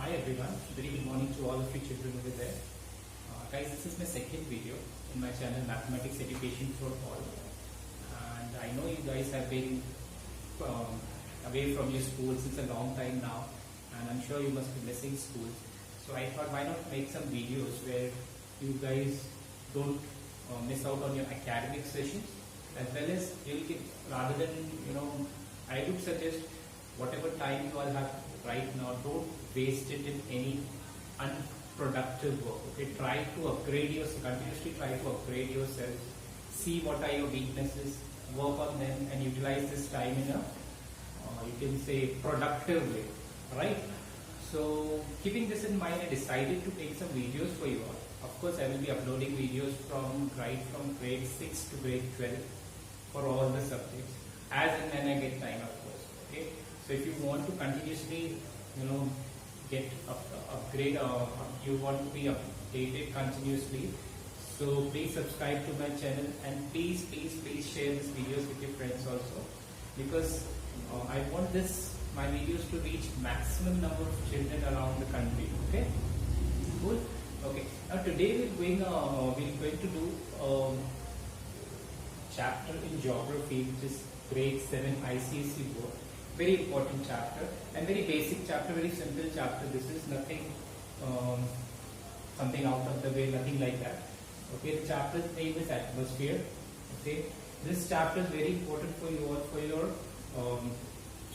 Hi everyone, very good morning to all of you children over there. Guys, this is my second video in my channel Mathematics Education for All. And I know you guys have been away from your school since a long time now, and I'm sure you must be missing school. So I thought, why not make some videos where you guys don't miss out on your academic sessions, as well as you'll get, rather than, I would suggest whatever time you all have right now, don't waste it in any unproductive work. Okay, try to upgrade yourself, continuously try to upgrade yourself, see what are your weaknesses, work on them and utilize this time in a, you can say, productive way, right? So keeping this in mind, I decided to make some videos for you all. Of course, I will be uploading videos from grade 6 to grade 12 for all the subjects, as and when I get time, of course. Okay, so if you want to continuously, get upgrade, you want to be updated continuously, so please subscribe to my channel, and please share these videos with your friends also, because I want my videos to reach maximum number of children around the country. Okay, cool. Okay, now today we're going to do a chapter in geography, which is grade 7 ICSE board. Very important chapter and very basic chapter, very simple chapter. This is nothing, something out of the way, nothing like that. Okay, the chapter's name is atmosphere. Okay, this chapter is very important for you all, for your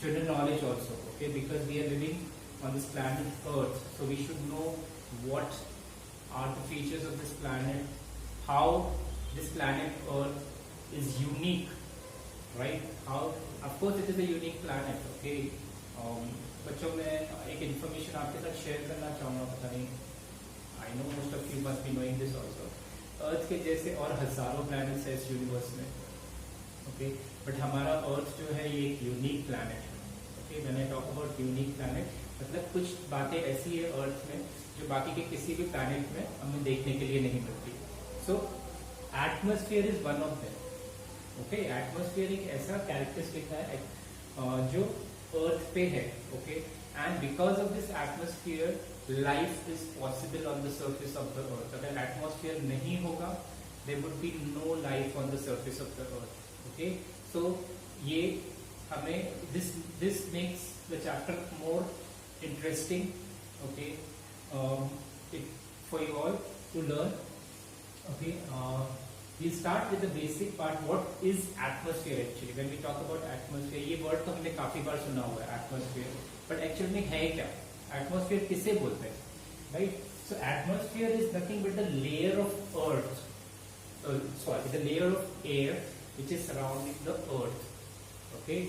children knowledge also. Okay, because we are living on this planet Earth, so we should know what are the features of this planet, how this planet Earth is unique, right? How, of course, it is a unique planet. Okay, बच्चों मैं एक information आपके साथ share करना चाहूँगा, पता नहीं, I know most of you must be knowing this also. Earth के जैसे और हजारों planets है इस universe में, okay, but हमारा Earth जो है ये एक unique planet है. Okay, when I talk about unique planet, मतलब कुछ बातें ऐसी है Earth में जो बाकी के किसी भी planet में हमें देखने के लिए नहीं मिलती. So atmosphere is one of them. Okay, atmosphere एक ऐसा कैरेक्टरिस्टिक है जो अर्थ पे है. Okay, and because of this atmosphere life is possible on the surface of the earth. अगर एटमॉस्फेयर नहीं होगा, there would be no life on the surface of the earth. Okay, so ये हमें this makes the chapter more interesting. Okay, for you all to learn. Okay, we start with the basic part. What is atmosphere actually? When we talk about atmosphere, ये word तो हमने काफी बार सुना हुआ है, atmosphere, but actually में है क्या? Atmosphere किसे बोलते हैं, right? So atmosphere is nothing but the layer of earth, the layer of air which is surrounding the earth. Okay,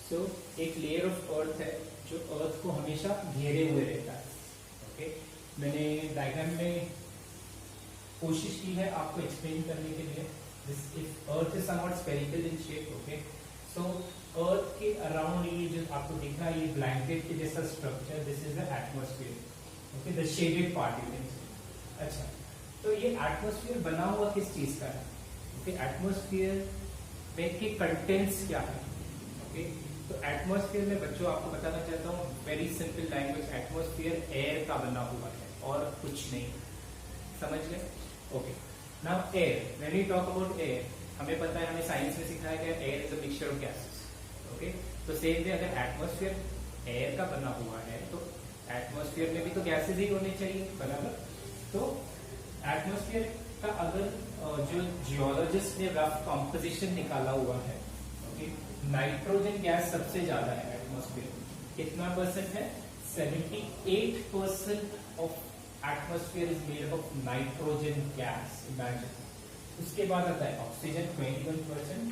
so एक layer of earth है जो earth को हमेशा घेरे हुए रहता है. Okay, मैंने diagram में कोशिश की है आपको एक्सप्लेन करने के लिए. This if earth is somewhat spherical in shape. Okay, so earth के अराउंड ये जो आपको दिख रहा है, ये ब्लैंकेट के जैसा structure, this is the atmosphere. Okay, the shaded part you can से. अच्छा, तो ये एटमॉस्फेयर बना हुआ किस चीज का है? ओके, एटमॉस्फेयर में के कंटेंट्स क्या है? ओके, तो एटमॉस्फेयर में बच्चों आपको बताना चाहता हूँ very simple language, atmosphere air का बना हुआ है और कुछ नहीं. समझ गए? Okay, now air, when we talk about air, हमें पता है, हमें साइंस में सिखाया गया air is a mixture of gases. Okay, तो सेम वे अगर एटमॉस्फेयर एयर का बना हुआ है तो एटमॉस्फेयर में भी तो गैसेस ही होने चाहिए, बराबर. तो एटमॉस्फेयर का अगर जो जियोलॉजिस्ट ने रफ कॉम्पोजिशन निकाला हुआ है, ओके, नाइट्रोजन गैस सबसे ज्यादा है एटमॉस्फेयर. कितना परसेंट है? 78% of atmosphere is made of nitrogen gas. Imagine. उसके बाद आता है oxygen 21%,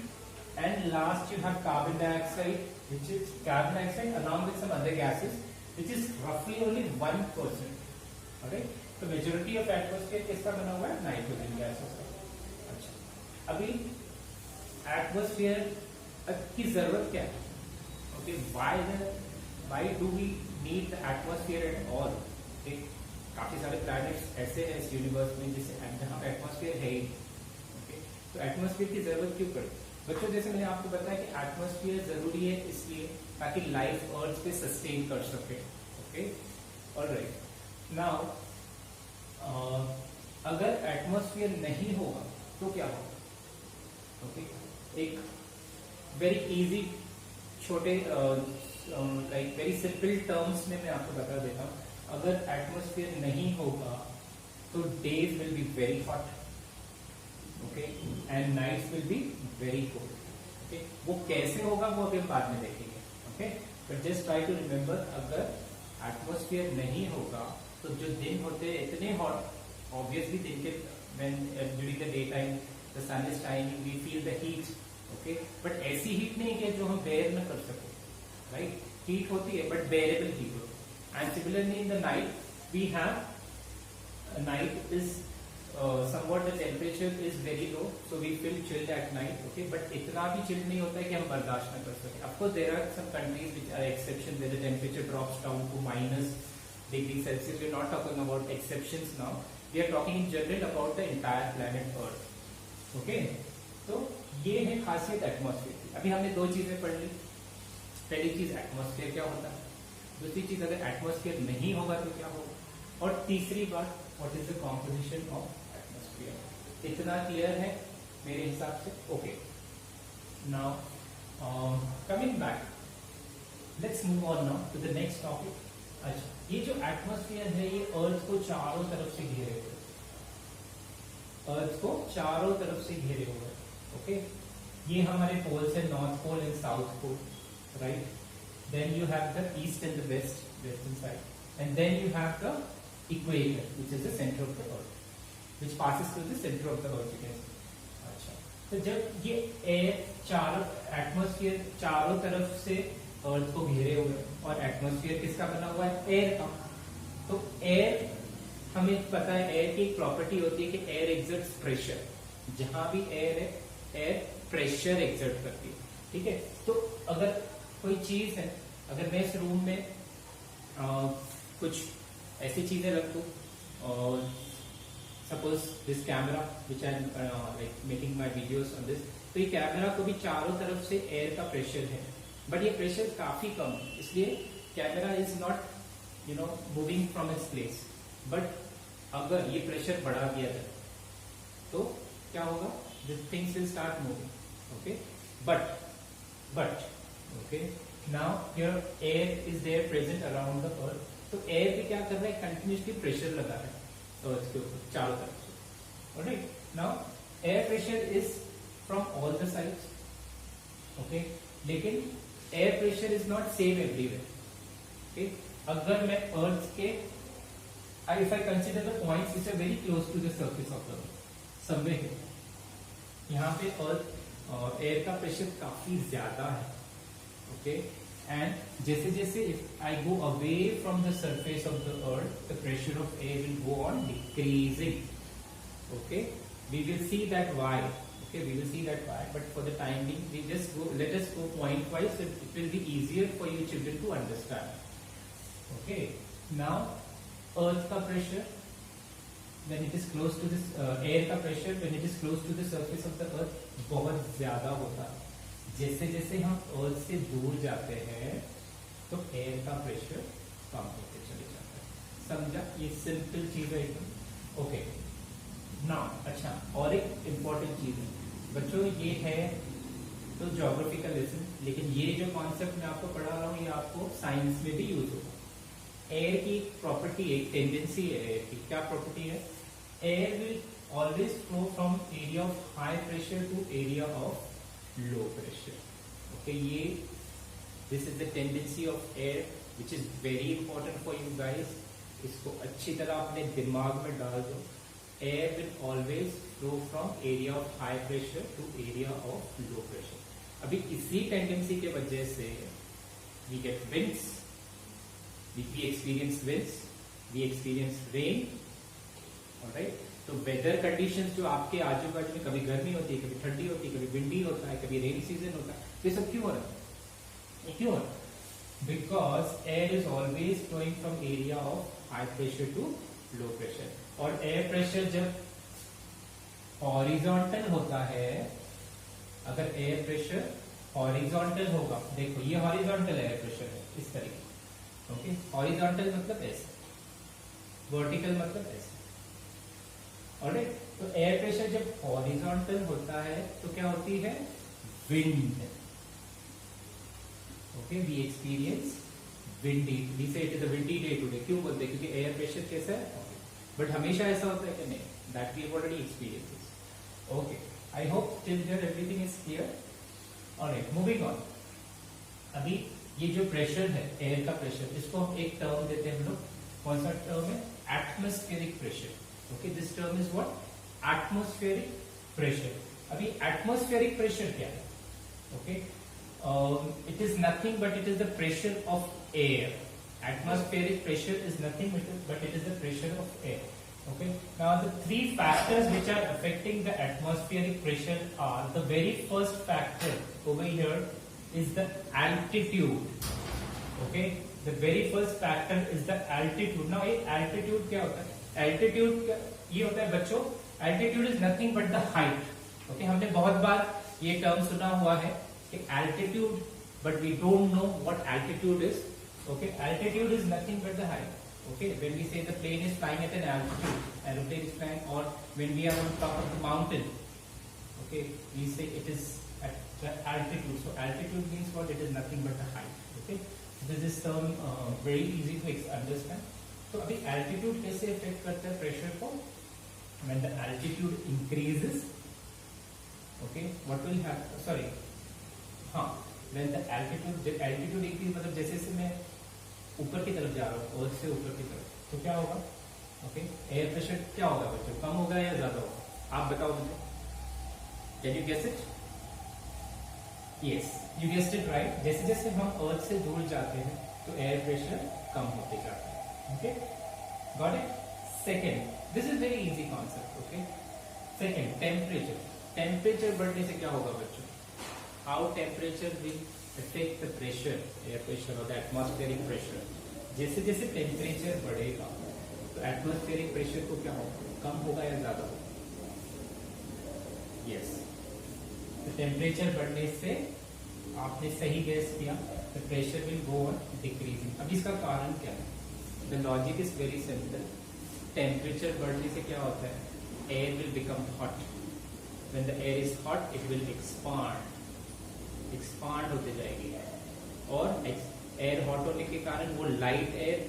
and last you have carbon dioxide, which is carbon dioxide along with some other gases, which is roughly only 1%. Alright, तो majority of atmosphere किसका बना हुआ है? Nitrogen gases का. अच्छा, अभी एटमॉस्फेयर की जरूरत क्या है? Okay, why do we need the atmosphere at all? काफी सारे प्लैनेट्स ऐसे हैं इस यूनिवर्स में जिसे जहाँ पे एटमॉस्फेयर है ही. ओके, तो एटमॉस्फेयर की जरूरत क्यों पड़ी? बच्चों, जैसे मैंने आपको बताया कि एटमॉस्फेयर जरूरी है इसलिए ताकि लाइफ अर्थ पे सस्टेन कर सके. ओके, ऑलराइट नाउ अगर एटमॉस्फेयर नहीं होगा तो क्या होगा? ओके, एक वेरी इजी छोटे लाइक वेरी सिंपल टर्म्स में मैं आपको बता देता हूँ. अगर एटमॉस्फेयर नहीं होगा तो days will be very hot, okay, and nights will be very cold. Okay, वो कैसे होगा वो अभी हम बाद में देखेंगे. Okay, but just try to remember, अगर एटमॉस्फेयर नहीं होगा तो जो दिन होते हैं इतने हॉट, ऑब्वियसली दिन के when during the daytime the sun is shining we feel the heat, okay, but ऐसी हीट नहीं है जो हम बेयर न कर सके, right? हीट होती है but bearable heat होती है. And similarly in the night we have night is somewhat the temperature is very low, so we feel chilled at night, okay, but इतना भी chill नहीं होता है कि हम बर्दाश्त न कर सके. Of course there are some countries which are exception where the temperature drops down to -°C. We're not talking about exceptions now. We are talking in general about the entire planet Earth. Okay? तो ये है खासियत atmosphere की. अभी हमने दो चीजें पढ़ ली. पहली चीज एटमॉस्फेयर क्या होता है, दूसरी चीज अगर एटमॉस्फेयर नहीं होगा तो क्या होगा, और तीसरी बात what is the composition of atmosphere. इतना क्लियर है मेरे हिसाब से? Okay, now coming back, let's move on now to the next topic. अच्छा, ये जो एटमॉस्फेयर है ये अर्थ को चारों तरफ से घेरे हुए, अर्थ को चारों तरफ से घेरे हुए. ओके, ये हमारे पोल्स है, north pole and south pole, right? Then you have the east and the west, western side, and then you have the equator which is the centre of the earth, which passes through the centre of the earth. अच्छा, तो जब ये air चारों atmosphere चारों तरफ से अर्थ को घेरे हुए, और एटमॉस्फेयर किसका बना हुआ है? एयर का. तो एयर, हमें पता है एयर की एक प्रॉपर्टी होती है कि एयर एक्सर्ट्स प्रेशर. जहां भी एयर है, एयर प्रेशर एक्सर्ट करती है. ठीक है, तो अगर कोई चीज है, अगर मैं इस रूम में कुछ ऐसी चीजें रख दूं, और suppose this camera which I am like making my videos on this, तो ये कैमरा को भी चारों तरफ से एयर का प्रेशर है, बट ये प्रेशर काफी कम है, इसलिए camera is not moving from its place. But अगर ये प्रेशर बढ़ा दिया जाए तो क्या होगा? This things will start moving. Okay, but okay, now here air is there present around the earth. तो एयर भी क्या कर रहा है? कंटिन्यूसली प्रेशर लगा रहा है अर्थ के ऊपर चारों तरफ से. Alright, now air pressure is from all the sides. Okay, लेकिन air pressure is not same everywhere. Okay, अगर मैं अर्थ के if I consider the points which are very close to the surface of the earth, somewhere here, यहाँ पे earth air का pressure काफी ज्यादा है. ओके, एंड जैसे जैसे if I go away from the surface of the earth, the pressure of air will go on decreasing. Okay, we will see that why. Okay, we will see that why. But for the time being, we just go. Let us go point wise. It will be easier for you children to understand. Okay, now. अर्थ का pressure when it is close to this air का pressure when it is close to the surface of the earth बहुत ज्यादा होता है. जैसे जैसे हम अर्थ से दूर जाते हैं तो एयर का प्रेशर कम होते चले जाता है. समझा? ये सिंपल चीज है एकदम. ओके, नाउ अच्छा, और एक इम्पोर्टेंट चीज है बच्चों, ये है तो ज्योग्राफी का लेसन, लेकिन ये जो कॉन्सेप्ट मैं आपको पढ़ा रहा हूँ ये आपको साइंस में भी यूज होगा. एयर की प्रॉपर्टी, एक टेंडेंसी है एयर की. क्या प्रॉपर्टी है? Air will always flow from area of high pressure to area of low pressure. Okay, ये this is the tendency of air which is very important for you guys. इसको अच्छी तरह अपने दिमाग में डाल दो. Air will always flow from area of high pressure to area of low pressure. अभी इसी टेंडेंसी के वजह से we get winds, we experience winds, we experience rain. Alright, तो वेदर कंडीशंस जो आपके आजू बाजू में, कभी गर्मी होती है, कभी ठंडी होती है, कभी विंडी होता है, कभी रेनी सीजन होता है, ये सब क्यों हो रहा है? ये क्यों हो रहा है? Because air is always flowing from area of high pressure to low pressure. और एयर प्रेशर जब हॉरिजॉन्टल होता है, अगर एयर प्रेशर हॉरिजॉन्टल होगा, देखो ये हॉरिजॉन्टल एयर प्रेशर है इस तरीके. ओके, हॉरिजॉन्टल मतलब ऐसे, वर्टिकल मतलब ऐसे। ऑलराइट, तो एयर प्रेशर जब हॉरिजॉन्टल होता है तो क्या होती है, wind. Okay, we experience windy, we say it is a windy day today. क्यों बोलते हैं, क्योंकि एयर प्रेशर कैसा है, बट हमेशा ऐसा होता है कि नहीं, that we have already experience. Okay, I hope till there everything is clear. Alright, moving on. अभी ये जो प्रेशर है, एयर का प्रेशर, इसको हम एक टर्म देते हैं हम लोग, कौन सा टर्म है, atmospheric pressure. Okay, this term is what, atmospheric pressure. अभी एटमॉस्फेरिक प्रेशर क्या है, okay, it is nothing but it is the pressure of air. Atmospheric pressure is nothing but it is the pressure of air. Okay, now the three factors which are affecting the atmospheric pressure are, the very first factor over here is the altitude. Okay, the very first factor is the altitude. Now ये altitude क्या होता है, altitude ये होता है बच्चों, altitude is nothing but the height. Okay, हमने बहुत बार ये टर्म सुना हुआ है कि altitude, but we don't know what altitude is. Okay, altitude is nothing but the height. Okay, when we say the plane is flying at an altitude, aeroplane is flying, or when we are on top of the mountain, okay, we say it is at the altitude. So altitude means what, it is nothing but the height. Okay, this is term very easy to understand. So अभी altitude कैसे affect करता है pressure को, when the altitude increases, okay, what will happen, sorry, हाँ, when the altitude increase मतलब जैसे जैसे मैं ऊपर की तरफ जा रहा हूँ, अर्थ से ऊपर की तरफ, तो क्या होगा, ओके, एयर प्रेशर क्या होगा बच्चों, कम होगा या ज्यादा होगा, आप बताओ मुझे, can you guess it? Yes, you guessed it right. जैसे जैसे हम अर्थ से दूर जाते हैं तो एयर प्रेशर कम होते जाता है। Okay, got it? Second, this is very easy concept. Okay, second, temperature. Temperature बढ़ने से क्या होगा बच्चों, how temperature will affect the pressure, air pressure or the atmospheric pressure. जैसे जैसे टेम्परेचर बढ़ेगा तो एटमॉस्फेरिक प्रेशर को क्या होगा, कम होगा या ज्यादा होगा? यस, तो टेम्परेचर बढ़ने से आपने सही गेस किया, the pressure will go on decreasing. अब इसका कारण क्या है? The logic is very simple. Temperature बढ़ने से क्या होता है, air will become hot. When the air is hot, it will expand होते जाएगी, और एयर हॉट होने के कारण वो light air,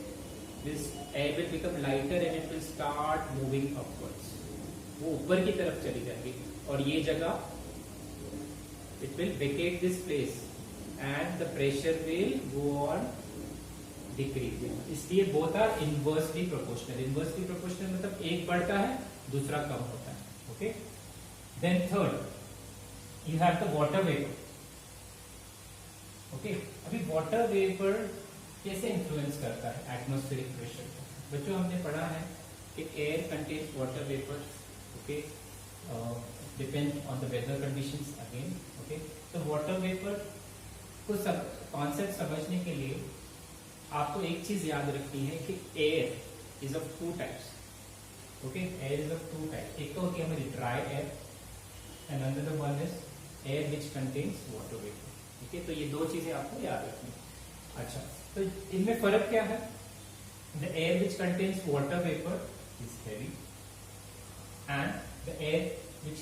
this air will become lighter and it will start moving upwards, वो ऊपर की तरफ चली जाएगी, और ये जगह it will vacate this place and the pressure will go on decreasing. इसलिए both are inversely proportional. Inversely proportional मतलब एक बढ़ता है दूसरा कम होता है। Okay, then third you have the water vapour. Okay, अभी वाटर वेपर कैसे इन्फ्लुएंस करता है एटमॉस्फेरिक प्रेशर को? बच्चों हमने पढ़ा है कि air contains water vapour. Okay, depend on the weather conditions again. Okay, तो वाटर वेपर को सब कॉन्सेप्ट समझने के लिए आपको एक चीज याद रखनी है कि air is of two types. Okay, air is of two types. एक तो होती है हमारी dry air and another one is air which contains water vapour. ठीक है, तो ये दो चीजें आपको याद रखनी। अच्छा, तो इनमें फर्क क्या है? The air which contains water vapour is heavy and the air which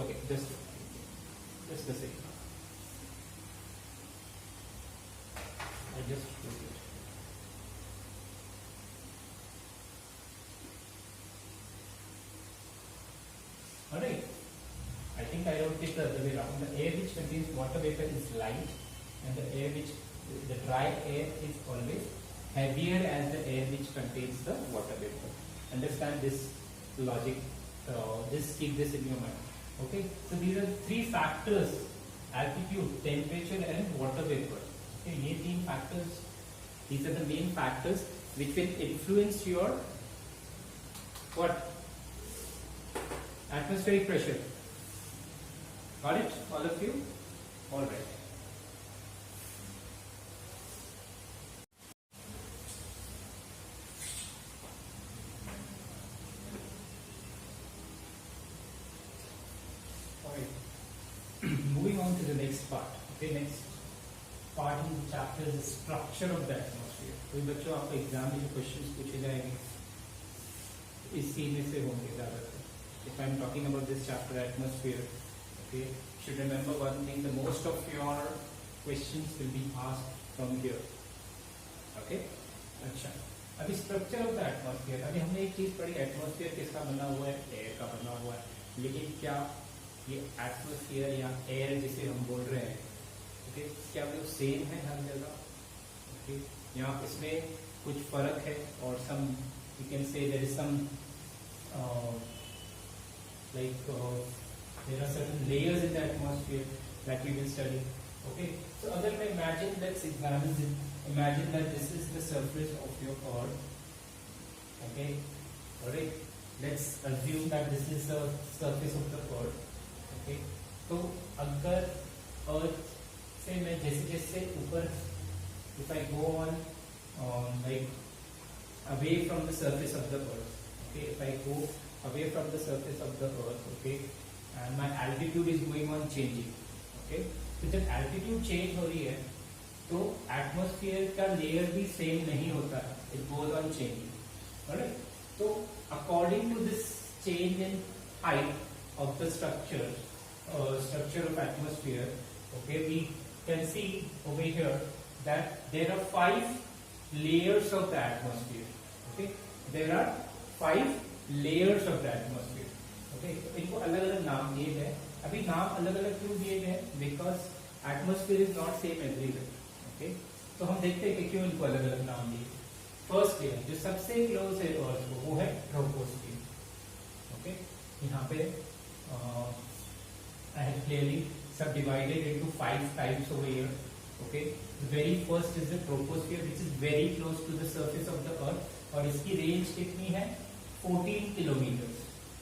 okay, just a second. I just put it. Alright. I think I wrote it the other way around. The air which contains water vapor is light, and the air which the dry air is always heavier as the air which contains the water vapor. Understand this logic? Just keep this in your mind. Okay. So these are three factors: altitude, temperature, and water vapor. Okay. ये तीन factors. These are the main factors which will influence your what? Atmospheric pressure. Got it, all of you? All right. All right. Moving on to the next part. Okay, next. Part in chapter is structure of the atmosphere. तो बच्चों आपको exam में जो questions पूछे जाएंगे इसी में से होंगे ज्यादातर। If I am talking about this chapter atmosphere, okay, should remember one thing, the most of your questions will be asked from here, okay? अच्छा, अभी स्ट्रक्चर ऑफ द एटमॉस्फेयर, अभी हमने एक चीज पढ़ी, एटमॉस्फेयर किसका बना हुआ है, एयर का बना हुआ है, लेकिन क्या ये एटमॉस्फेयर या एयर जिसे हम बोल रहे हैं, ओके, क्या वो सेम है हर जगह, ओके, या इसमें कुछ फर्क है, और some you can say there is some like there are certain layers in the atmosphere that we will study, okay? So अगर मैं imagine, let's examine it, imagine that this is the surface of your earth, okay, alright, let's assume that this is the surface of the earth, okay? तो अगर earth से मैं जैसे जैसे ऊपर, if I go on like away from the surface of the earth, okay, if I go away from the surface of the earth, okay, and my altitude is going on changing, okay, तो जब altitude change हो रही है तो atmosphere का layer भी same नहीं होता है, it goes on changing, alright? तो according to this change in height of the structure of atmosphere, okay, we can see over here that there are 5 layers of the atmosphere, okay, there are 5 layers of the atmosphere, okay? तो इनको अलग अलग नाम दिए गए। अभी नाम अलग अलग क्यों दिए गए? Because atmosphere is not same everywhere, okay? तो हम देखते हैं कि क्यों इनको अलग अलग नाम दिए। फर्स्ट लेयर जो सबसे क्लोज है अर्थ को, वो है ट्रोपोस्फियर, ओके? यहाँ पे आई हैव क्लियरली सब divided into 5 types over here, okay? The very first is the troposphere which is very close to the surface of the earth, और इसकी रेंज कितनी है? 14 kilometre,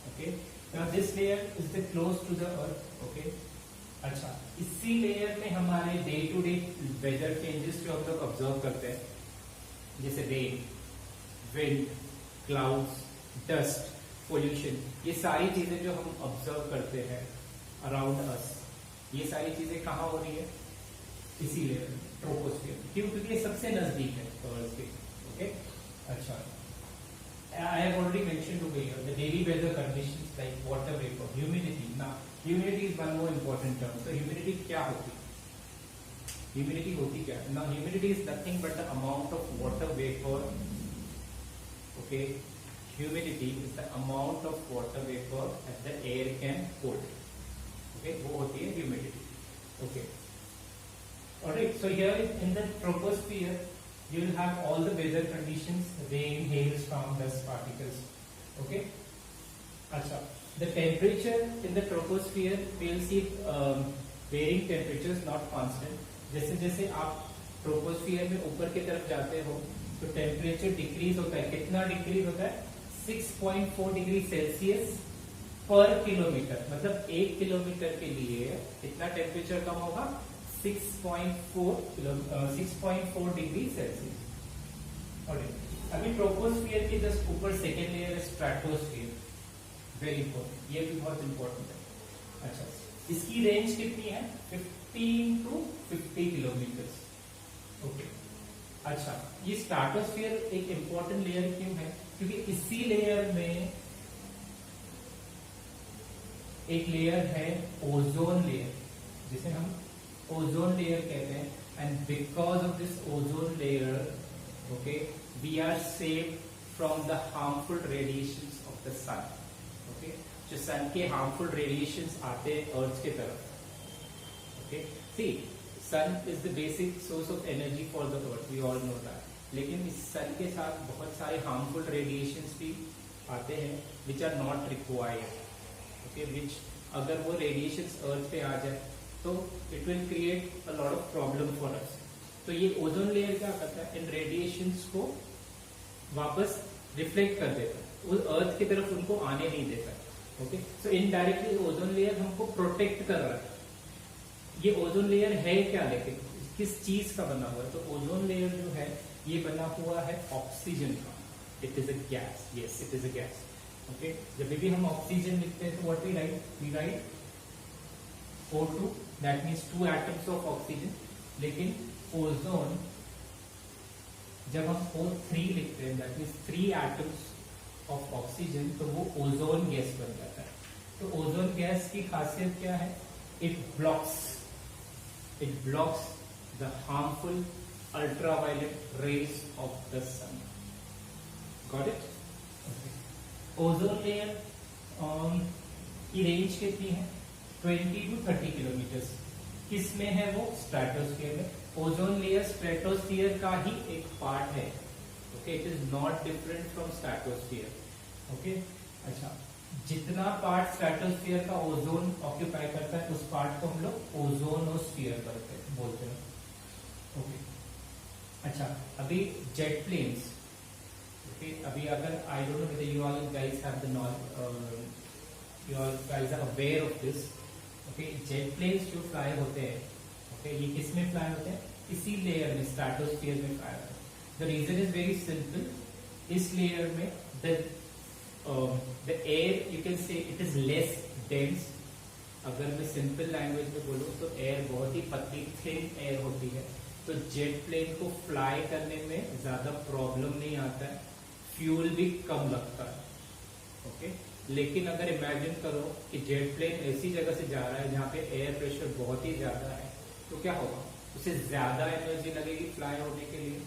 okay? Now this layer is the close to the earth, okay? अच्छा, इसी layer में हमारे day to day weather changes जो हम लोग ऑब्जर्व करते हैं, जैसे rain, wind, clouds, dust, pollution, ये सारी चीजें जो हम ऑब्जर्व करते हैं अराउंड अस, ये सारी चीजें कहाँ हो रही है? इसी लेयर, ट्रोपोस्फियर। क्यों? क्योंकि ये सबसे नजदीक है अर्थ के, ओके? अच्छा, I have already mentioned over here the daily weather conditions like water vapor, humidity. Now, humidity is one more important term. So, humidity क्या होती है? Humidity होती क्या? Now, humidity is nothing but the amount of water vapor. Okay, humidity is the amount of water vapor that the air can hold. Okay, वो होती है humidity. Okay. Alright. So here in the troposphere, you will have all the weather conditions: rain, hail, storm, dust particles, okay? अच्छा, the temperature in the troposphere we will see varying temperatures, not constant. जैसे जैसे आप troposphere में ऊपर की तरफ जाते हो तो टेम्परेचर डिक्रीज होता है। कितना डिक्रीज होता है? 6.4 डिग्री सेल्सियस पर किलोमीटर, मतलब 1 किलोमीटर के लिए कितना टेम्परेचर कम होगा? 6.4 डिग्री सेल्सियस। अभी ट्रोपोस्फियर के जस्ट ऊपर सेकेंड लेयर है स्ट्रेटोस्फियर, वेरी इंपॉर्टेंट, ये भी बहुत इंपॉर्टेंट है। अच्छा, इसकी रेंज कितनी है? 15 to 50 किलोमीटर, ओके? अच्छा, ये स्ट्रेटोस्फियर एक इंपॉर्टेंट लेयर क्यों है? क्योंकि इसी लेयर में एक लेयर है ओजोन लेयर, जिसे हम ओजोन लेयर कहते हैं, and because of this ozone layer, okay, we are safe from the harmful radiations of the sun, okay? जो सन के हार्मफुल रेडिएशंस आते हैं अर्थ के तरफ, okay? See, sun is the basic source of energy for the earth, we all know that, लेकिन इस सन के साथ बहुत सारे हार्मफुल रेडिएशंस भी आते हैं which are not required, okay? Which अगर वो रेडिएशंस अर्थ पे आ जाए तो it will create a lot of problem for us. तो ये ओजोन लेयर क्या करता है? इन रेडिएशंस को वापस रिफ्लेक्ट कर देता है, उस अर्थ की तरफ उनको आने नहीं देता, okay? So indirectly ozone layer हमको प्रोटेक्ट कर रहा है। ये ओजोन लेयर है क्या, लेकिन किस चीज का बना हुआ है? तो ओजोन लेयर जो है ये बना हुआ है ऑक्सीजन का। It is a gas, yes, it is a gas, okay? जब भी हम ऑक्सीजन लिखते हैं तो what we write O2, that means 2 atoms of oxygen, लेकिन ओजोन जब हम O3 लिखते हैं, that means 3 atoms of oxygen, तो वो ओजोन गैस बन जाता है। तो ओजोन गैस की खासियत क्या है? It blocks the harmful ultraviolet rays of the sun. Got it? Ozone layer की रेंज कितनी है? 20 to 30 किलोमीटर। किसमें है वो? स्ट्रेटोस्फीयर में। ओजोन लेयर स्ट्रेटोस्फीयर का ही एक पार्ट है। Okay, it is not different from stratosphere. Okay, अच्छा, जितना पार्ट स्ट्रेटोस्फीयर का ओजोन ऑक्यूपाई करता है उस पार्ट को हम लोग ओजोनोस्फीयर बोलते हैं। ओके, अच्छा, अभी जेट प्लेन्स, ओके, अभी अगर I don't know whether you all guys have the knowledge, you all guys are aware of this. Okay, jet planes जो फ्लाई होते हैं, ओके, ये किस में फ्लाई होते हैं? इसी लेयर में, स्ट्रेटोस्फीयर में फ्लाई होते हैं। The reason is very simple, इस लेयर में the air, you can say it is less dense। अगर मैं सिंपल लैंग्वेज में बोलूँ तो एयर बहुत ही पतली थिन एयर होती है, तो जेट प्लेन को फ्लाई करने में ज्यादा प्रॉब्लम नहीं आता है, फ्यूल भी कम लगता है। ओके, लेकिन अगर इमेजिन करो कि जेट प्लेन ऐसी जगह से जा रहा है जहाँ पे एयर प्रेशर बहुत ही ज्यादा है, तो क्या होगा? उसे ज्यादा एनर्जी लगेगी फ्लाई होने के लिए,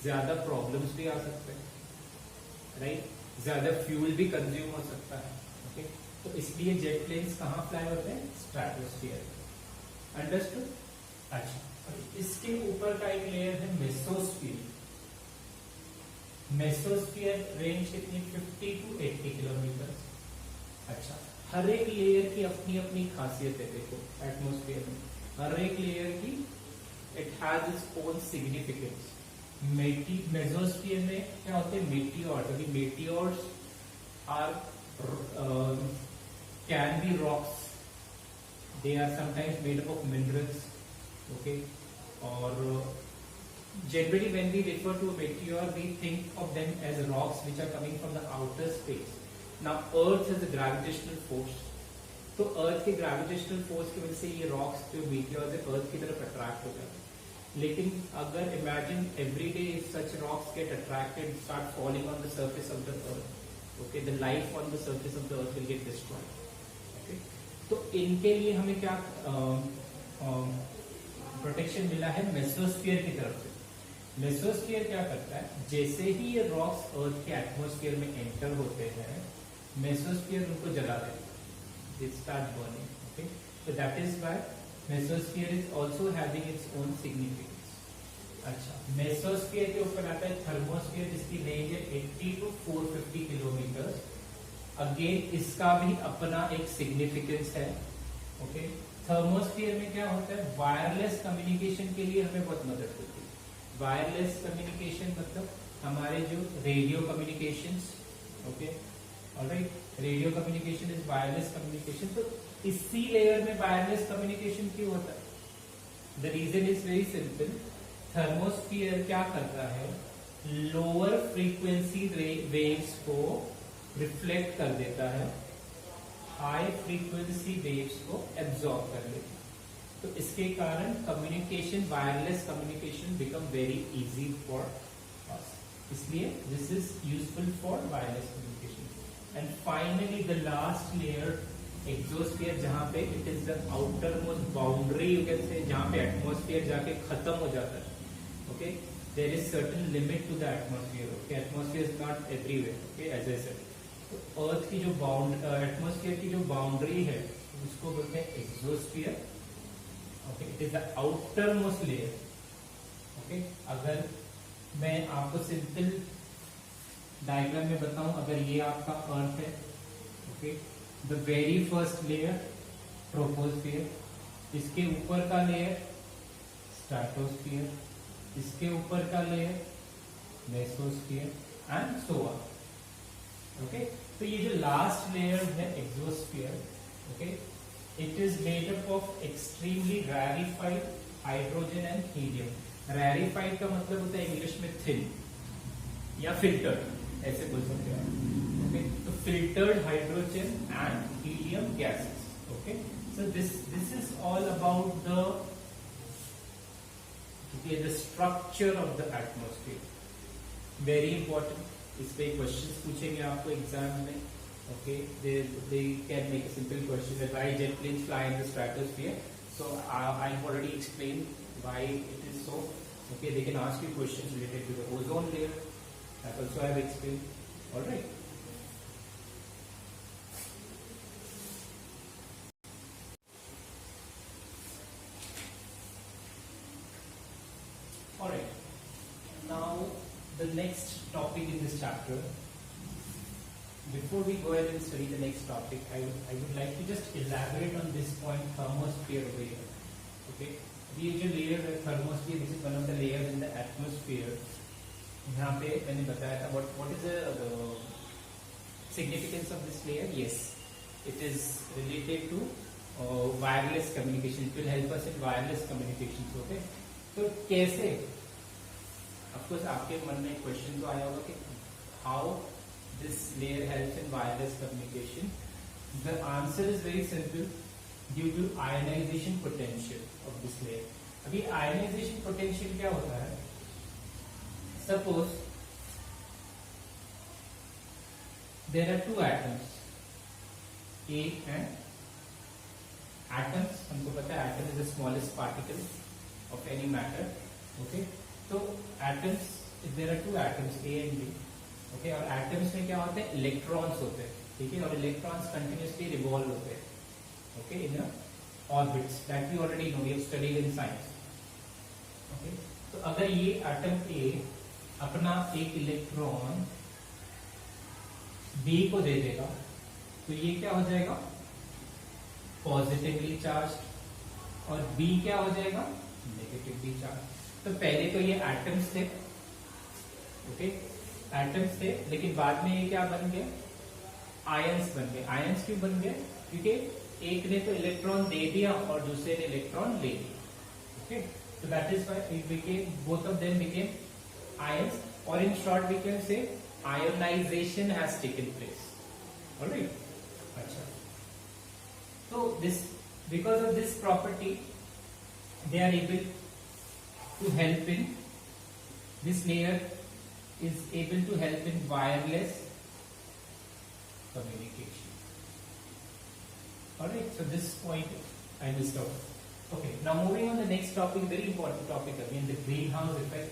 ज्यादा प्रॉब्लम्स भी आ सकते हैं, राइट? ज्यादा फ्यूल भी कंज्यूम हो सकता है। ओके, तो इसलिए जेट प्लेन्स कहाँ फ्लाई होते हैं? स्ट्रेटोस्फीयर। अंडरस्टूड? अच्छा, इसके ऊपर का एक लेयर है मेसोस्फीयर। मेसोस्फीयर रेंज कितनी? 50 to 80 किलोमीटर। अच्छा, हर एक लेयर की अपनी अपनी खासियत है। देखो, एटमॉस्फेयर में हर एक लेयर की it has its own significance. Mesosphere में क्या होते हैं? मेटियोर्स। अभी meteors are can be rocks, they are sometimes made up of minerals. Okay, और generally when we refer to a meteor we think of them as rocks which are coming from the outer space. Now earth has a gravitational force, तो अर्थ के gravitational force की वजह से ये rocks जो meteors है अर्थ की तरफ अट्रैक्ट हो जाते हैं। लेकिन अगर imagine every day such rocks get attracted, start falling on the surface of the earth, okay, the life on the surface of the earth will get destroyed. Okay, तो इनके लिए हमें क्या प्रोटेक्शन मिला है? मेसोस्फीयर की तरफ से। मेसोस्फीयर क्या करता है? जैसे ही ये रॉक्स अर्थ के एटमॉस्फेयर में एंटर होते हैं, मेसोस्फीयर उनको जला देता है, they start burning. Okay, so that is why mesosphere is also having its own significance. अच्छा, मेसोस्फीयर के ऊपर आता है थर्मोस्फीयर, जिसकी रेंज है 80 to 450 किलोमीटर। अगेन इसका भी अपना एक सिग्निफिकेंस है। ओके, थर्मोस्फीयर में क्या होता है? वायरलेस कम्युनिकेशन के लिए हमें बहुत मदद होती है। वायरलेस कम्युनिकेशन मतलब हमारे जो radio communications, okay, alright, radio communication is wireless communication. तो इसी लेयर में वायरलेस कम्युनिकेशन क्यों होता है? The reason is very simple, thermosphere क्या करता है? लोअर फ्रीक्वेंसी वेव्स को रिफ्लेक्ट कर देता है, हाई फ्रीक्वेंसी वेव्स को एब्जॉर्ब कर लेता है। तो इसके कारण communication, wireless communication become very easy for us, इसलिए this is useful for wireless communication. And finally the last layer, exosphere, जहां पे it is the outermost boundary, you can say, जहां पे एटमॉस्फेयर जाके खत्म हो जाता है। Okay, there is certain limit to the atmosphere. Okay, atmosphere is not everywhere. Okay, as I said, तो अर्थ की जो एटमॉस्फेयर की जो बाउंड्री है उसको बोलते हैं exosphere. Okay, it is the outer most layer. Okay, अगर मैं आपको सिंपल डायग्राम में बताऊं, अगर ये आपका अर्थ है, okay, the very first layer troposphere, इसके ऊपर का लेयर स्ट्रेटोस्फियर, इसके ऊपर का layer mesosphere and so on. Okay, तो ये जो लास्ट लेयर है exosphere, okay, it is made up of extremely rarefied hydrogen and helium. Rarefied का मतलब होता है इंग्लिश में थिन या फिल्टर्ड, ऐसे बोल सकते हैं। ओके, तो filtered hydrogen and helium gases. Okay, so this is all about the Okay, the structure of the atmosphere, very important. इस पे क्वेश्चंस पूछेंगे आपको एग्जाम में. Okay, they can make a simple question that why jet planes fly in the stratosphere. So I've already explained why it is so. Okay, they can ask you questions related to the ozone layer. That also I have explained. All right. All right. Now the next topic in this chapter. Before we go ahead and study the next topic, I would like to just elaborate on this point, thermosphere over here. Okay, ये जो layer है thermosphere, which is one of the layers in the atmosphere. यहाँ पे मैंने बताया था what is the significance of this layer? Yes, it is related to wireless communication. It will help us in wireless communications. Okay, तो कैसे? Of course, आपके मन में क्वेश्चन तो आया होगा कि how this layer helps in wireless communication. The answer is very simple, due to ionization potential of this layer. अभी ionization potential क्या होता है? Suppose there are two atoms, A and atoms. हमको पता है atom is the smallest particle of any matter. Okay, so atoms, if there are two atoms A and B. Okay, और atoms में क्या होते हैं? इलेक्ट्रॉन्स होते हैं. ठीक है, और इलेक्ट्रॉन्स कंटिन्यूअसली रिवॉल्व होते हैं. Okay, in orbits that we already know, we have studied in science. Okay, तो अगर ये एटम ए अपना एक इलेक्ट्रॉन बी को दे देगा तो ये क्या हो जाएगा? Positively charge. और बी क्या हो जाएगा? Negatively charge. तो पहले तो ये एटम्स थे. ओके, एटम्स थे, लेकिन बाद में ये क्या बन गए? आयंस बन गए. आयंस क्यों बन गए? क्योंकि एक ने तो इलेक्ट्रॉन दे दिया और दूसरे ने इलेक्ट्रॉन ले लिया. Okay, so that is why it became, both of them became ions, or in short we can say ionization has taken place. All right. अच्छा, so this, because of this property they are able to help in, this layer is able to help in wireless communication. Alright, so this point I missed out. Okay, now moving on the next topic, very important topic again, the greenhouse effect.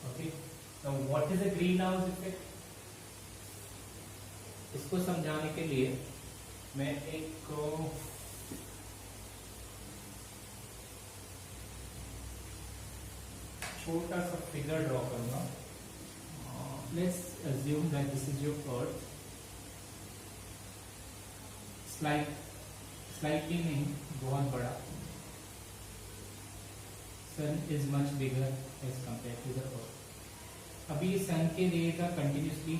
Okay, now what is a greenhouse effect? इसको समझाने के लिए मैं एक छोटा सा figure draw करूंगा. Let's assume that this is your Earth. Slightly नहीं, बहुत बड़ा. Sun is much bigger as compared to the Earth. अभी sun के rays are continuously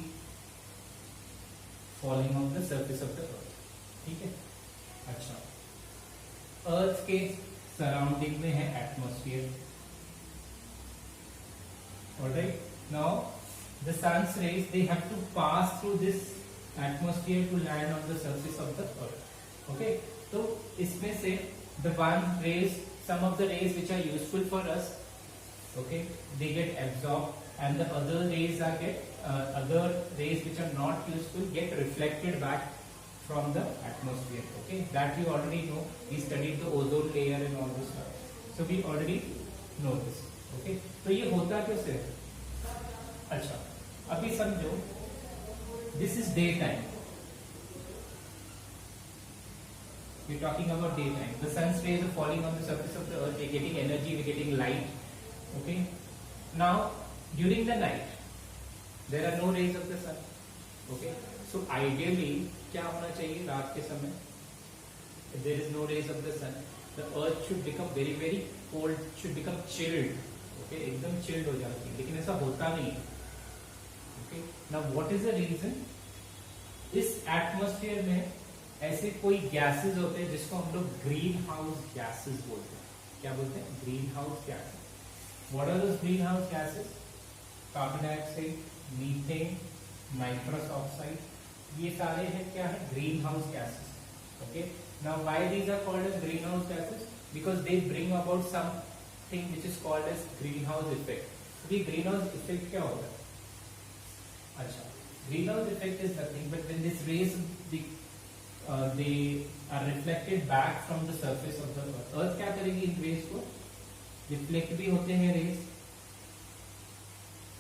falling on the surface of the Earth. ठीक है? अच्छा, Earth के surrounding में है atmosphere. Alright, now the sun's rays, they have to pass through this atmosphere to land on the surface of the Earth. Okay, so इसमें से the one rays, some of the rays which are useful for us, okay, they get absorbed, and the other rays which are not useful get reflected back from the atmosphere. Okay, that you already know. We studied the ozone layer and all this stuff, so we already know this. Okay, तो ये होता कैसे? अच्छा, अभी समझो, this is daytime. We're talking about daytime. The sun's rays are falling on the surface of the earth. We're getting energy, we're getting light. Okay. Now, during the night, there are no rays of the sun. Okay. So ideally, क्या होना चाहिए रात के समय? If there is no rays of the sun, the earth should become very very cold, should become chilled. Okay, एकदम chilled हो जाती है, लेकिन ऐसा होता नहीं है. Okay. Now what is the reason? इस एटमॉस्फेयर में ऐसे कोई गैसेस होते हैं जिसको हम लोग ग्रीन हाउस गैसेस बोलते हैं. क्या बोलते हैं? Green house gases. What are those green house gases? Carbon dioxide, methane, nitrous oxide, ये सारे हैं क्या है? Green house gases. Okay, now why these are called as green house gases? Because they bring about some thing which is called as greenhouse effect. अभी greenhouse effect क्या होता है? अच्छा, greenhouse effect is nothing but when these rays they are reflected back from the surface of the earth. Earth क्या करेगी इन rays को? Reflect भी होते हैं rays,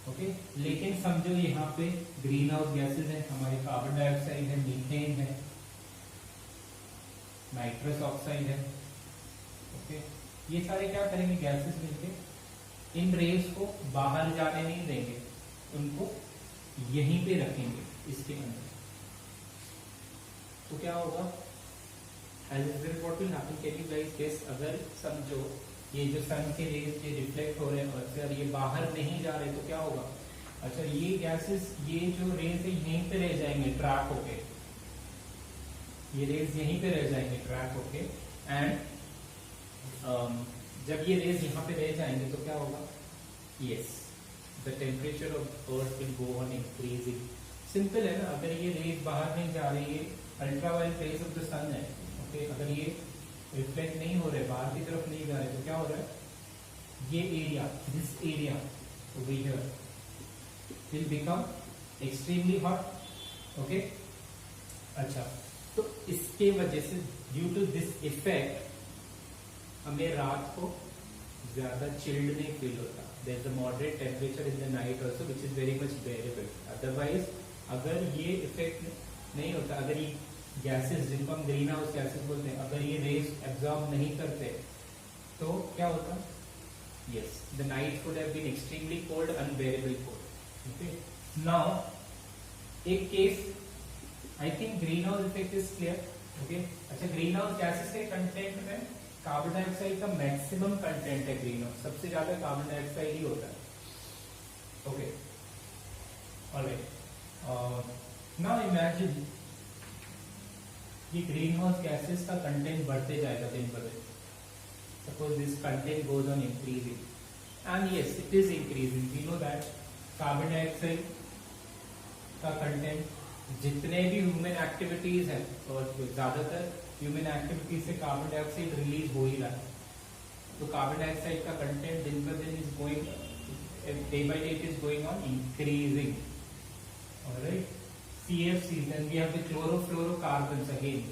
ओके लेकिन समझो यहाँ पे ग्रीन हाउस गैसेज हैं, हमारे कार्बन डाइऑक्साइड है, मीथेन है, नाइट्रस ऑक्साइड है, ओके ये सारे क्या करेंगे गैसेस मिलके इन रेस को बाहर जाने नहीं देंगे, उनको यहीं पे रखेंगे इसके अंदर। तो क्या होगा, what will happen, can you guys guess? अगर समझो ये जो सन के रेस ये रिफ्लेक्ट हो रहे हैं और फिर ये बाहर नहीं जा रहे तो क्या होगा? अच्छा ये गैसेस, ये जो रेस है यहीं पे रह जाएंगे ट्रैप होके, ये रेस यहीं पे रह जाएंगे ट्रैप होके, एंड जब ये रेस यहाँ पे रह जाएंगे तो क्या होगा? Yes, the temperature of earth will go on increasing. Simple है ना, अगर ये रेस बाहर नहीं जा रही है, अल्ट्रावायलेट रेस ऑफ द सन है, ओके अगर ये रिफ्लेक्ट नहीं हो रहे, बाहर की तरफ नहीं जा रहे तो क्या हो रहा है? ये area, this area over here will become extremely hot, okay. अच्छा तो इसके वजह से ड्यू टू दिस इफेक्ट हमें रात को ज्यादा चिल्ड नहीं फील होता। There is a moderate temperature in the night also which is very much bearable. Otherwise अगर ये इफेक्ट नहीं होता, अगर ये गैसेस जिनको हम ग्रीन हाउस गैसेस बोलते हैं, अगर ये रेस एब्जॉर्ब नहीं करते तो क्या होता? Yes, the night would have been extremely cold, unbearable cold, okay. Now एक case, I think green house effect is clear, okay. अच्छा ग्रीन हाउस गैसेस के कंटेंट में कार्बन डाइऑक्साइड का मैक्सिमम कंटेंट है ग्रीन हाउस, सबसे ज्यादा carbon dioxide ही होता है, ओके ऑलराइट। नाउ इमेजिन ये ग्रीन हाउस गैसेस का कंटेंट बढ़ते जाएगा दिन ब दिन। Suppose this content goes on increasing, and yes it is increasing, we know that carbon dioxide का कंटेंट जितने भी ह्यूमन एक्टिविटीज है, और ज्यादातर ह्यूमन एक्टिविटीज से कार्बन डाइऑक्साइड रिलीज हो ही रहा है, तो कार्बन डाइऑक्साइड का कंटेंट दिन ब दिन is going, day by day it is going on increasing, alright. CFCs and we have the chlorofluorocarbons again.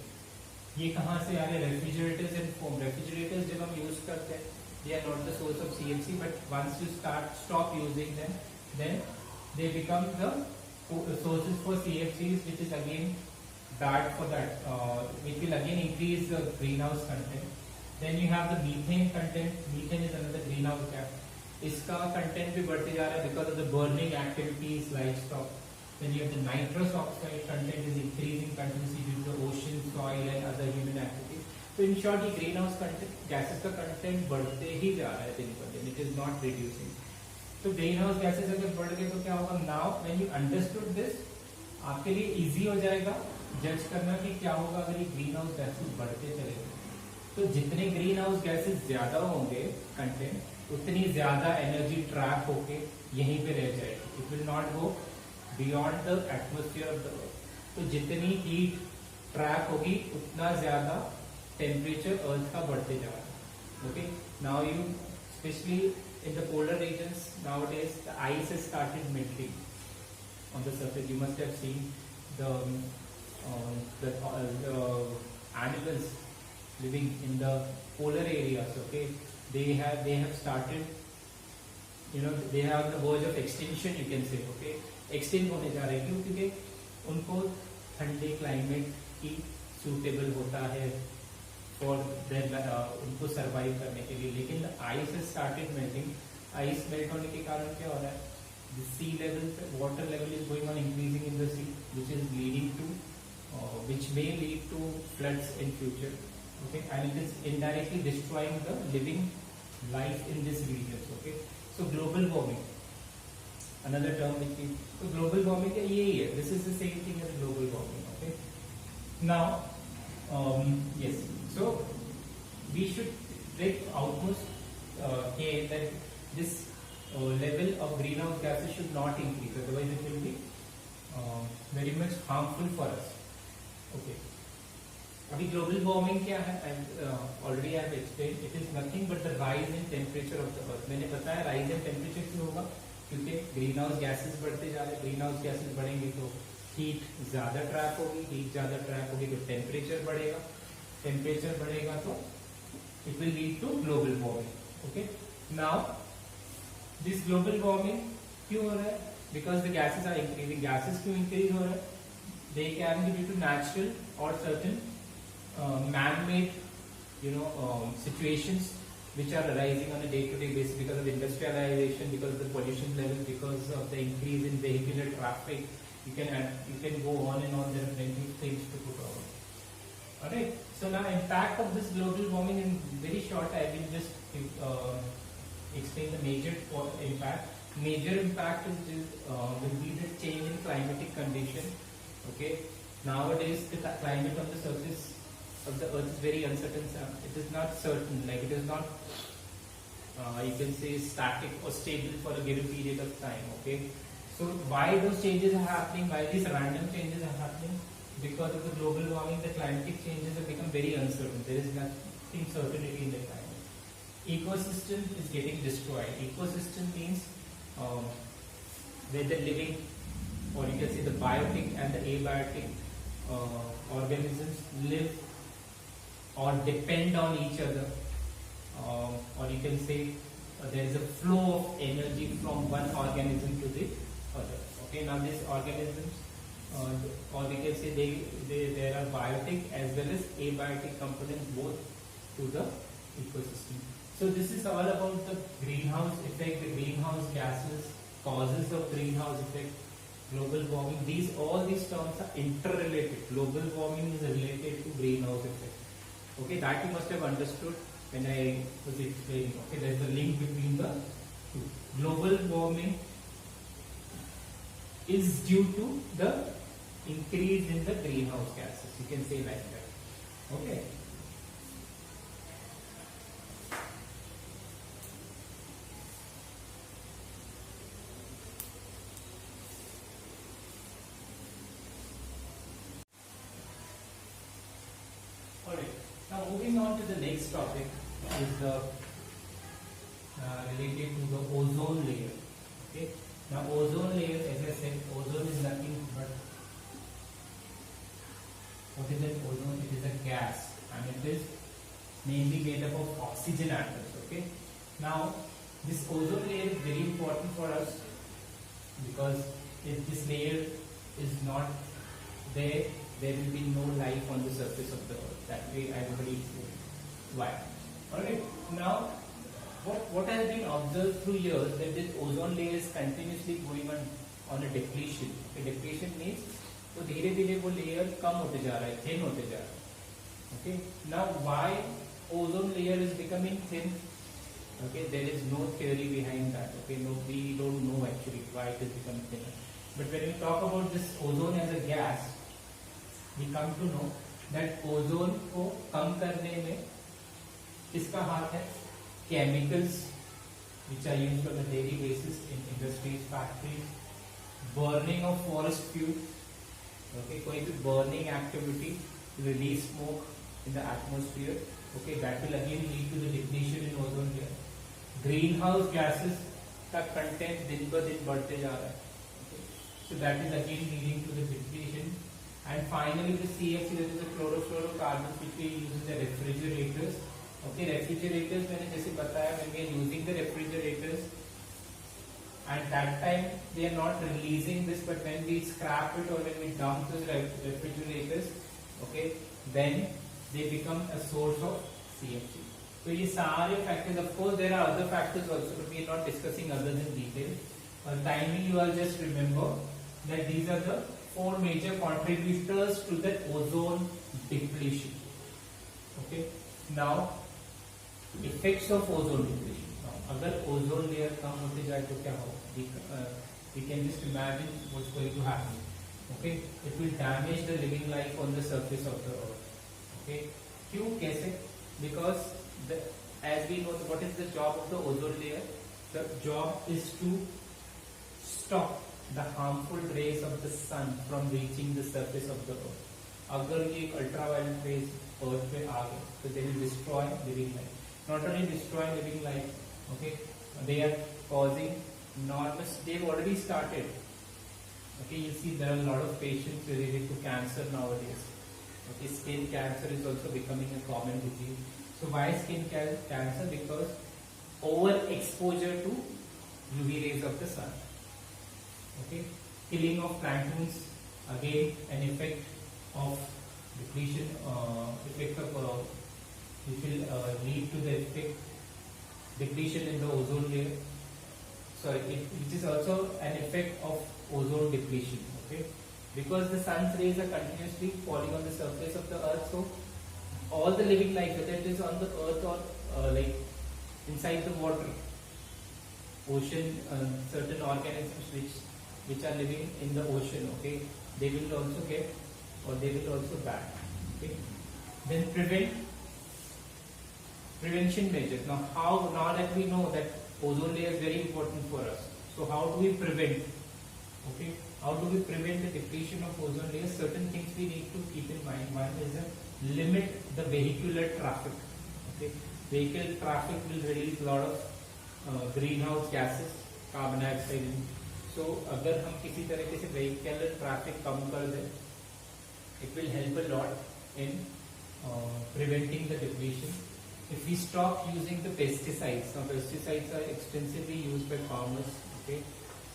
ये कहाँ से आ रहे? Refrigerators and foam. रेफ्रिजरेटर्स जब हम यूज करते हैं, they are not the source of CFC, but once you stop using them, then they become the sources for CFCs, which is again bad for that, which will again increase the greenhouse content. Then you have the methane content. Methane is another greenhouse gas. इसका content भी बढ़ते जा रहा है because of the burning activities, livestock. Then you have the nitrous oxide content is increasing continuously due to the ocean, soil and other human activities. So in short, ये greenhouse content, gases का content बढ़ते ही जा रहा है दिन पर दिन, it is not reducing. तो greenhouse gases अगर बढ़ गए तो क्या होगा? Now when you understood this, आपके लिए easy हो जाएगा जज करना कि क्या होगा अगर ये greenhouse gases बढ़ते चले गए। तो जितने greenhouse gases ज्यादा होंगे content, उतनी ज्यादा energy trap होके यहीं पे रह जाएगी, it will not go beyond the atmosphere of the अर्थ। तो जितनी हीट ट्रैप होगी उतना ज्यादा टेम्परेचर अर्थ का बढ़ते जा रहा है, okay. Now you specially in the polar regions nowadays the ice has started melting on the surface. You must have seen the animals living in the polar areas, okay, they have started, you know, they have the verge of extinction, you can say, okay, extend होने जा रहे हैं। क्यों? क्योंकि उनको ठंडे climate की suitable होता है फॉर उनको सरवाइव करने के लिए। लेकिन ice has started melting, ice melt होने के कारण क्या हो रहा है? The sea level, water level is going on increasing in the sea, which is leading to, which may lead to floods in future, okay, and it is indirectly destroying the living life in this region, okay. So global warming, another term which we, so global warming का यही है, this is the same thing as global warming, okay. Now yes, so we should take outmost care that this level of greenhouse gases should not increase, otherwise it will be very much harmful for us, okay. अभी global warming क्या है, already I have explain, it is nothing but the rise in temperature of the अर्थ। मैंने बताया rise in temperature क्यों होगा, क्योंकि green house gases बढ़ते जा रहे हैं, ग्रीन हाउस गैसेज बढ़ेंगे तो हीट ज्यादा ट्रैप होगी, हीट ज्यादा ट्रैप होगी तो टेम्परेचर बढ़ेगा, टेम्परेचर बढ़ेगा तो it will lead to global warming. Okay, now this global warming क्यों हो रहा है, because the gases are increasing. Gases क्यों इंक्रीज हो रहा है, they can be due to natural और certain man-made, situations which are arising on a day-to-day basis because of industrialization, because of the pollution level, because of the increase in vehicular traffic. You can go on and on. There are plenty of things to put on. Alright. So now, impact of this global warming in very short, I will just explain the major impact. Major impact will be the change in climatic condition. Okay. Nowadays, the climate on the surface of the earth is very uncertain. It is not certain, like it is not you can say static or stable for a given period of time. Okay, so why those changes are happening, why these random changes are happening? Because of the global warming, the climatic changes have become very uncertain. There is nothing certainty in the climate. Ecosystem is getting destroyed. Ecosystem means where the living, or you can say the biotic and the abiotic organisms live or depend on each other, or you can say there is a flow of energy from one organism to the other. Okay, now these organisms, or we can say there are biotic as well as abiotic components both to the ecosystem. So this is all about the greenhouse effect, the greenhouse gases, causes of greenhouse effect, global warming. All these terms are interrelated. Global warming is related to greenhouse effect. Okay, that you must have understood when I was explaining. Okay, there is a link between the two. Global warming is due to the increase in the greenhouse gases. You can say like that. Okay. Now moving on to the next topic is the related to the ozone layer. Okay. Now ozone layer, as I said, ozone is nothing but, what is it? Ozone, it is a gas, and it is mainly made up of oxygen atoms. Okay. Now this ozone layer is very important for us, because if this layer is not there, there will be no life on the surface of the earth. That way I already explained why. Alright, now what has been observed through years, that this ozone layer is continuously going on a depletion. Okay, depletion means तो धीरे धीरे वो layer कम होते जा रहा है, thin होते जा रहा है. Okay, now why ozone layer is becoming thin? Okay, there is no theory behind that. Okay, no, we don't know actually why it has become thinner. But when we talk about this ozone as a gas, we come to know that ozone को कम करने में किसका हाथ है? Chemicals which are used on a daily basis in industries, factories, burning of forest fuel. Okay, कोई भी burning activity release smoke in the atmosphere. Okay, that will again lead to the depletion in ozone layer. Greenhouse gases का content दिन ब दिन बढ़ते जा रहा है. Okay, so that is again leading to the depletion. And finally the CFC, that is the chlorofluorocarbons, which we use in the refrigerators. Okay, refrigerators, मैंने जैसे बताया, when we are using the refrigerators, at that time they are not releasing this, but when we scrap it or when we dump those refrigerators, okay, then they become a source of CFC. So ये सारे factors, of course there are other factors also, but we are not discussing others in detail. Timely, you all just remember that these are the 4 major contributors to the ozone depletion. Okay. Now, effects of ozone depletion. Now, अगर ozone layer कम होते जाए तो क्या होगा? We can just imagine what's going to happen. Okay, it will damage the living life on the surface of the earth. Okay, क्यों? कैसे? Because as we know, what is the job of the ozone layer? The job is to stop the harmful rays of the sun from reaching the surface of the earth. अगर ये एक ultraviolet rays अर्थ पे आ गए तो they will destroy living life. Not only destroy living life, okay, they are causing enormous, they've already started. Okay, you see there are a lot of patients related to cancer nowadays. Okay, skin cancer is also becoming a common disease. So why skin cancer? Because overexposure to UV rays of the sun. Okay, killing of planktons, again an effect of depletion, effect of which will lead to the effect depletion in the ozone layer. Sorry, which is also an effect of ozone depletion. Okay, because the sun's rays are continuously falling on the surface of the earth, so all the living life, whether it is on the earth or like inside the water, ocean, certain organisms which are living in the ocean, okay, they will also get, or they will also die. Okay, then prevention measures. Now that we know that ozone layer is very important for us, so how do we prevent? Okay, how do we prevent the depletion of ozone layer? Certain things we need to keep in mind. One is limit the vehicular traffic. Okay, vehicle traffic will release a lot of greenhouse gases, carbon dioxide. So अगर हम किसी तरीके से vehicular traffic कम कर दें, it will help a lot in preventing the depletion. If we stop using the pesticides, now pesticides are extensively used by farmers. Okay,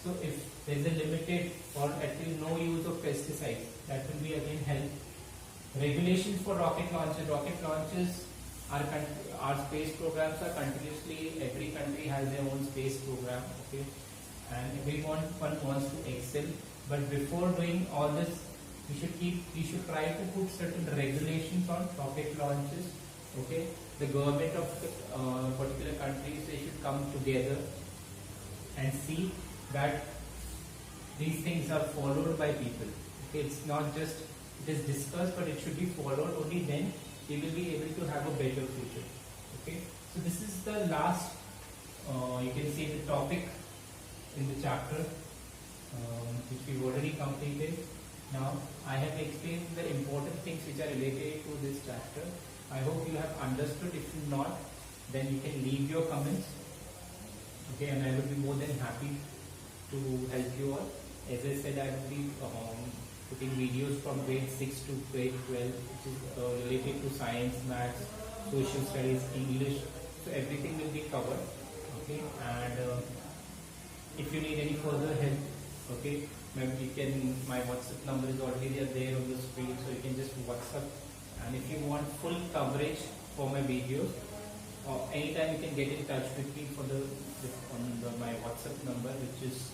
so if there is a limited or at least no use of pesticides, that will be again help. Regulations for rocket launches. Rocket launches, our space programs are continuously, every country has their own space program. Okay, and everyone wants to excel. But before doing all this, we should try to put certain regulations on rocket launches. Okay, the government of particular countries, they should come together and see that these things are followed by people. Okay, it's not just it is discussed, but it should be followed. Only then we will be able to have a better future. Okay, so this is the last, you can say, the topic in the chapter which we've already completed. Now I have explained the important things which are related to this chapter. I hope you have understood. If you not, then you can leave your comments. Okay, and I will be more than happy to help you all. As I said, I will be putting videos from grade 6 to grade 12, which is related to science, maths, social studies, English. So everything will be covered. Okay, and if you need any further help, okay, maybe you can. My WhatsApp number is already there on the screen, so you can just WhatsApp. And if you want full coverage for my videos, anytime you can get in touch with me for my WhatsApp number, which is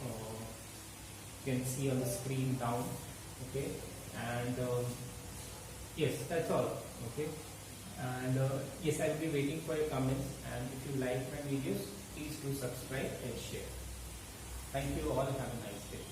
you can see on the screen down. Okay, and yes, that's all. Okay, and yes, I will be waiting for your comments. And if you like my videos, please do subscribe and share. Thank you all. Have a nice day.